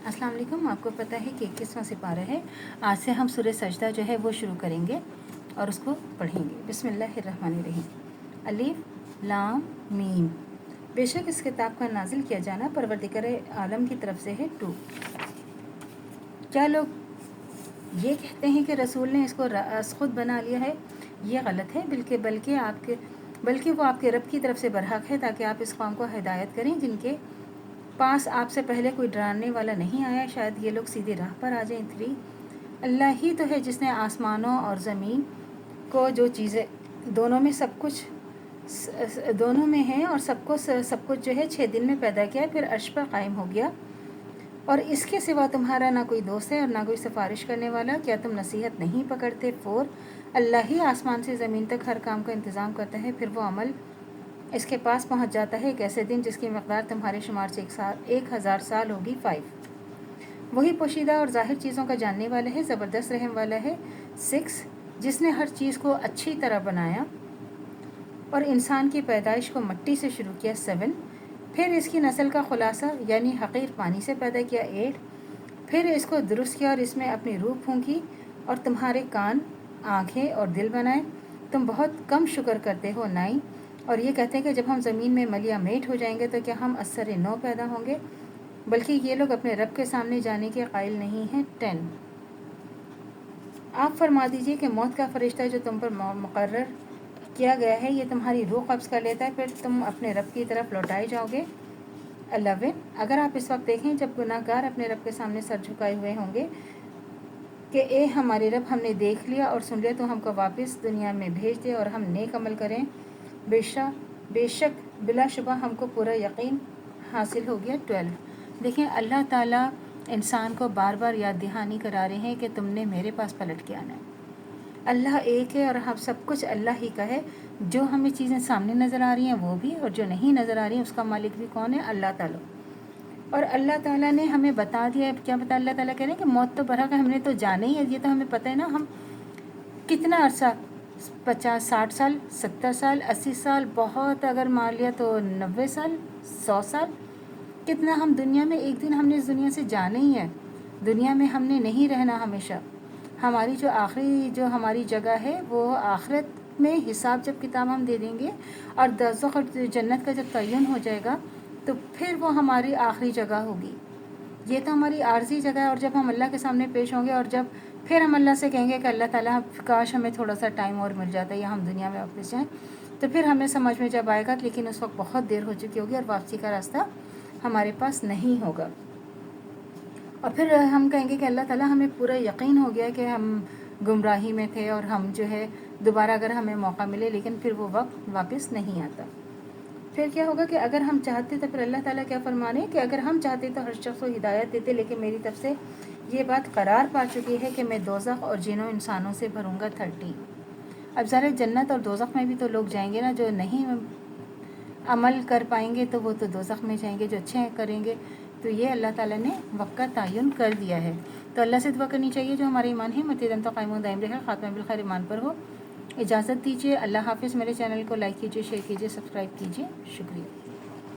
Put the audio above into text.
अस्सलाम वालेकुम। आपको पता है कि 21वां सिपारा है। आज से हम सूरह सजदा जो है वो शुरू करेंगे और उसको पढ़ेंगे। बिस्मिल्लाहिर्रहमानिर्रहीम। अलिफ लाम मीम। बेशक इस किताब का नाजिल किया जाना परवरदिगार आलम की तरफ से है। 2। क्या लोग ये कहते हैं कि रसूल ने इसको खुद बना लिया है? ये गलत है, बल्कि वो आपके रब की तरफ से बरहक है ताकि आप इस कौम को हिदायत करें जिनके पास आपसे पहले कोई डराने वाला नहीं आया, शायद ये लोग सीधी राह पर आ जाएं। 3। अल्लाह ही तो है जिसने आसमानों और ज़मीन को जो चीज़ें दोनों में हैं और सब कुछ जो है 6 दिन में पैदा किया, फिर अर्श पर कायम हो गया और इसके सिवा तुम्हारा ना कोई दोस्त है और ना कोई सिफारिश करने वाला। क्या तुम नसीहत नहीं पकड़ते? 4। अल्लाह ही आसमान से ज़मीन तक हर काम का इंतज़ाम करता है, फिर वो अमल इसके पास पहुंच जाता है एक ऐसे दिन जिसकी मकदार तुम्हारे शुमार से 1000 साल होगी। 5। वही पोशीदा और ज़ाहिर चीज़ों का जानने वाला है, ज़बरदस्त रहम वाला है। 6। जिसने हर चीज़ को अच्छी तरह बनाया और इंसान की पैदाइश को मिट्टी से शुरू किया। 7। फिर इसकी नस्ल का खुलासा यानी हकीर पानी से पैदा किया। 8। फिर इसको दुरुस्त किया और इसमें अपनी रूह फूंकी और तुम्हारे कान, आँखें और दिल बनाए। तुम बहुत कम शुक्र करते हो। 9। और ये कहते हैं कि जब हम ज़मीन में मलिया मेट हो जाएंगे तो क्या हम असर नौ पैदा होंगे? बल्कि ये लोग अपने रब के सामने जाने के कायल नहीं हैं। 10। आप फरमा दीजिए कि मौत का फरिश्ता जो तुम पर मुकर्रर किया गया है ये तुम्हारी रूह कब्ज़ कर लेता है, फिर तुम अपने रब की तरफ लौटाए जाओगे। 11। अगर आप इस वक्त देखें जब गुनाहगार अपने रब के सामने सर झुकाए हुए होंगे कि ए हमारे रब, हमने देख लिया और सुन लिया, तो हमको वापस दुनिया में भेज दे और हम नेक अमल करें। बेशक बिलाशुबा हमको पूरा यकीन हासिल हो गया। 12। देखें, अल्लाह ताला इंसान को बार बार याद दहानी करा रहे हैं कि तुमने मेरे पास पलट के आना है। अल्लाह एक है और हम सब कुछ अल्लाह ही का है। जो हमें चीज़ें सामने नज़र आ रही हैं वो भी, और जो नहीं नज़र आ रही हैं उसका मालिक भी कौन है? अल्लाह ताला। और अल्लाह ताला ने हमें बता दिया है। क्या बता? अल्लाह ताला कह रहे हैं कि मौत तो बरहक है, हमने तो जाना ही है, ये तो हमें पता है ना। हम कितना अरसा, 50 60 साल, 70 साल, 80 साल, बहुत अगर मान लिया तो 90 साल, 100 साल, कितना हम दुनिया में, एक दिन हमने इस दुनिया से जाना ही है। दुनिया में हमने नहीं रहना हमेशा। हमारी जो आखिरी जो हमारी जगह है वो आखिरत में हिसाब जब किताब हम दे देंगे और दोज़ख और जन्नत का जब तयन हो जाएगा तो फिर वो हमारी आखिरी जगह होगी। ये तो हमारी आर्जी जगह है। और जब हम अल्लाह के सामने पेश होंगे और जब फिर हम अल्लाह से कहेंगे कि अल्लाह ताला काश हमें थोड़ा सा टाइम और मिल जाता है या हम दुनिया में वापस जाएँ, तो फिर हमें समझ में जब आएगा, लेकिन उस वक्त बहुत देर हो चुकी होगी और वापसी का रास्ता हमारे पास नहीं होगा। और फिर हम कहेंगे कि अल्लाह ताला हमें पूरा यकीन हो गया कि हम गुमराही में थे और हम जो है दोबारा अगर हमें मौका मिले, लेकिन फिर वो वक्त वापस नहीं आता। फिर क्या होगा कि अगर हम चाहते तो फिर अल्लाह ताला क्या फरमा रहे हैं कि अगर हम चाहते तो हर शख्स को हिदायत देते, लेकिन मेरी तरफ से ये बात करार पा चुकी है कि मैं दोज़ख और जिनों इंसानों से भरूँगा। 30। अब ज़रा जन्नत और दोज़ख में भी तो लोग जाएंगे ना, जो नहीं अमल कर पाएंगे तो वो तो दोज़ख में जाएंगे, जो अच्छे करेंगे तो ये अल्लाह ताला ने वक्त का तयन कर दिया है। तो अल्लाह से दुआ करनी चाहिए जो हमारे ईमान है मतीदन तो कायम दायम रहे, ख़ात्मा बिल खैर ईमान पर हो। इजाज़त दीजिए। अल्लाह हाफ़िज़। मेरे चैनल को लाइक कीजिए, शेयर कीजिए, सब्सक्राइब कीजिए। शुक्रिया।